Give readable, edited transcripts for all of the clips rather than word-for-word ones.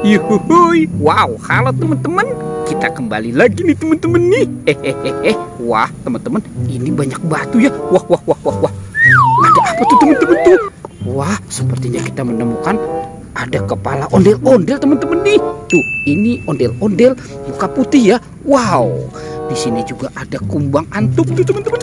Yuhuhuy. Wow, halo teman-teman. Kita kembali lagi nih teman-teman nih. Wah teman-teman, ini banyak batu ya. Wah. Ada apa tuh teman-teman tuh? Wah, sepertinya kita menemukan ada kepala ondel-ondel teman-teman nih. Tuh, ini ondel-ondel muka putih ya. Wow. Di sini juga ada kumbang antuk tuh teman-teman.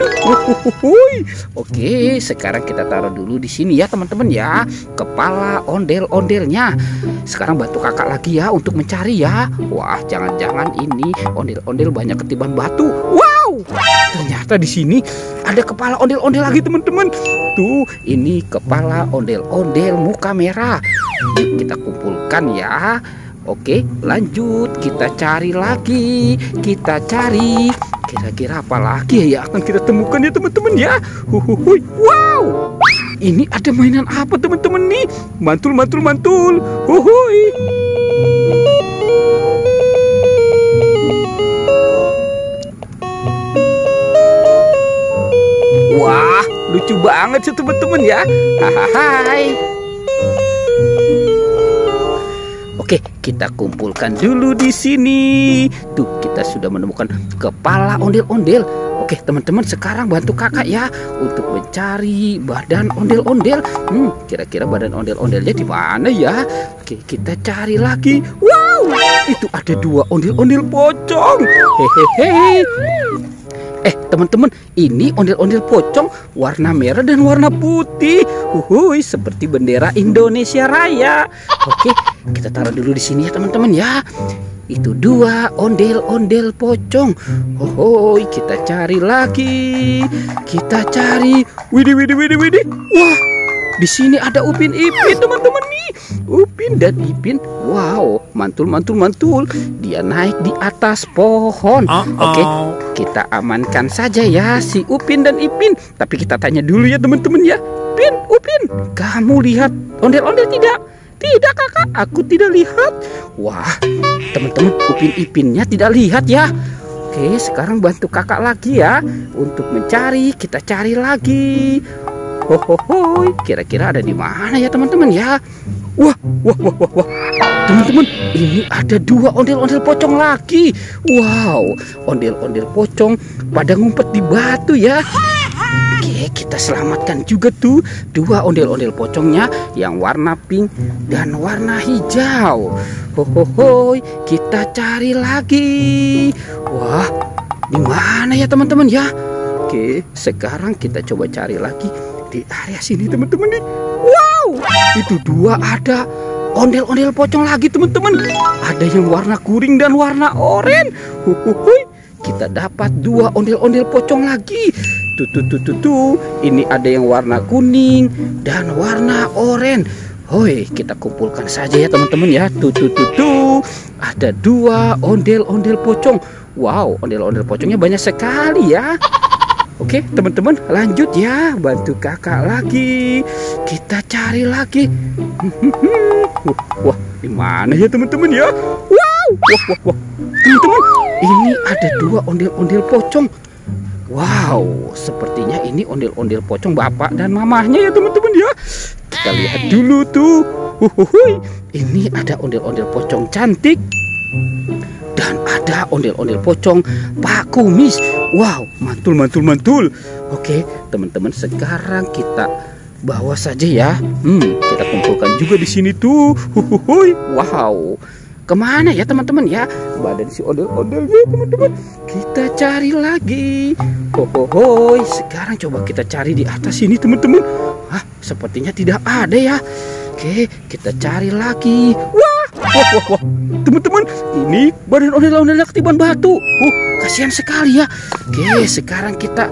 Oke, sekarang kita taruh dulu di sini ya teman-teman ya. Kepala ondel-ondelnya. Sekarang bantu kakak lagi ya untuk mencari ya. Wah, jangan-jangan ini ondel-ondel banyak ketiban batu. Wow, ternyata di sini ada kepala ondel-ondel lagi teman-teman. Tuh, ini kepala ondel-ondel muka merah. Yuk kita kumpulkan ya. Oke, lanjut, kita cari lagi. Kita cari kira-kira apa lagi ya akan kita temukan ya teman-teman ya. Wow, ini ada mainan apa teman-teman nih? Mantul. Wah, lucu banget sih teman-teman ya. Hai. Oke, kita kumpulkan dulu di sini. Tuh, kita sudah menemukan kepala ondel-ondel. Oke, teman-teman, sekarang bantu kakak ya untuk mencari badan ondel-ondel. Kira-kira badan ondel-ondelnya di mana ya? Oke, kita cari lagi. Wow, itu ada 2 ondel-ondel pocong. Hehehe. Teman-teman, ini ondel-ondel pocong warna merah dan warna putih. Seperti bendera Indonesia Raya. Oke, kita taruh dulu di sini ya teman-teman ya. Itu 2 ondel-ondel pocong. Kita cari lagi. Kita cari. Widih. Wah, di sini ada Upin Ipin teman-teman nih. Upin dan Ipin. Wow, mantul. Dia naik di atas pohon. Oke, kita amankan saja ya si Upin dan Ipin. Tapi kita tanya dulu ya teman-teman ya. Upin, kamu lihat ondel-ondel tidak? Tidak kakak, aku tidak lihat. Wah, teman-teman, Upin Ipinnya tidak lihat ya. Oke, sekarang bantu kakak lagi ya untuk mencari. Kita cari lagi. Kira-kira ada di mana ya teman-teman ya? Wah. Teman-teman, ini ada 2 ondel-ondel pocong lagi. Wow, ondel-ondel pocong pada ngumpet di batu ya. Oke, kita selamatkan juga tuh 2 ondel-ondel pocongnya yang warna pink dan warna hijau. Kita cari lagi. Wah, di mana ya teman-teman ya? Oke, sekarang kita coba cari lagi di area sini teman-teman nih. Wow, itu 2 ada ondel-ondel pocong lagi teman-teman. Ada yang warna kuning dan warna oranye. Kita dapat 2 ondel-ondel pocong lagi. Tuh. Ini ada yang warna kuning dan warna oranye. Kita kumpulkan saja ya teman-teman ya. Tuh. Ada 2 ondel-ondel pocong. Wow, ondel-ondel pocongnya banyak sekali ya. Oke, teman-teman, lanjut ya. Bantu kakak lagi. Kita cari lagi. Wah, di mana ya teman-teman ya? Wow. Teman-teman, ini ada 2 ondel-ondel pocong. Wow, sepertinya ini ondel-ondel pocong bapak dan mamahnya ya teman-teman ya. Kita lihat dulu tuh. Ini ada ondel-ondel pocong cantik. Dan ada ondel-ondel pocong Pak Kumis. Wow, mantul. Oke, teman-teman, sekarang kita bawa saja ya. Kita kumpulkan juga di sini tuh. Wow. Kemana ya teman-teman ya badan si ondel-ondelnya teman-teman? Kita cari lagi. Sekarang coba kita cari di atas sini teman-teman. Sepertinya tidak ada ya. Oke, kita cari lagi. Wah. Teman-teman, ini badan ondel-ondelnya ketiban batu. Kasihan sekali ya. Oke, sekarang kita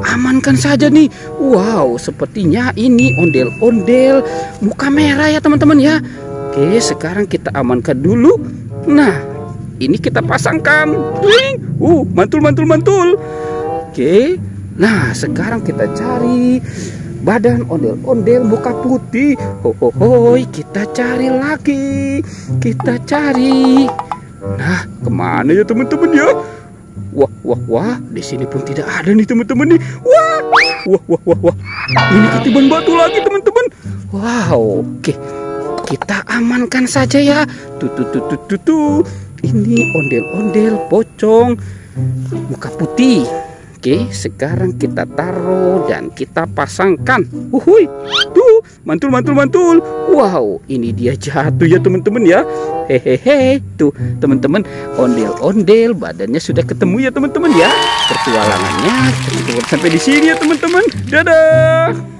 amankan saja nih. Wow, sepertinya ini ondel-ondel muka merah ya teman-teman ya. Oke, sekarang kita amankan dulu. Nah, ini kita pasangkan. Mantul. Oke. Nah, sekarang kita cari badan ondel-ondel muka putih. Kita cari lagi. Kita cari. Nah, kemana ya teman-teman ya? Wah, di sini pun tidak ada nih teman-teman nih. Wah. Ini ketiban batu lagi teman-teman. Wow, oke. kita amankan saja ya. Tuh. Ini ondel-ondel pocong muka putih. Oke, sekarang kita taruh dan kita pasangkan. Wuhui, tuh mantul. Wow, ini dia jatuh ya teman-teman ya. Hehehe, tuh teman-teman, ondel-ondel badannya sudah ketemu ya teman-teman ya. Pertualangannya sampai di sini ya teman-teman. Dadah.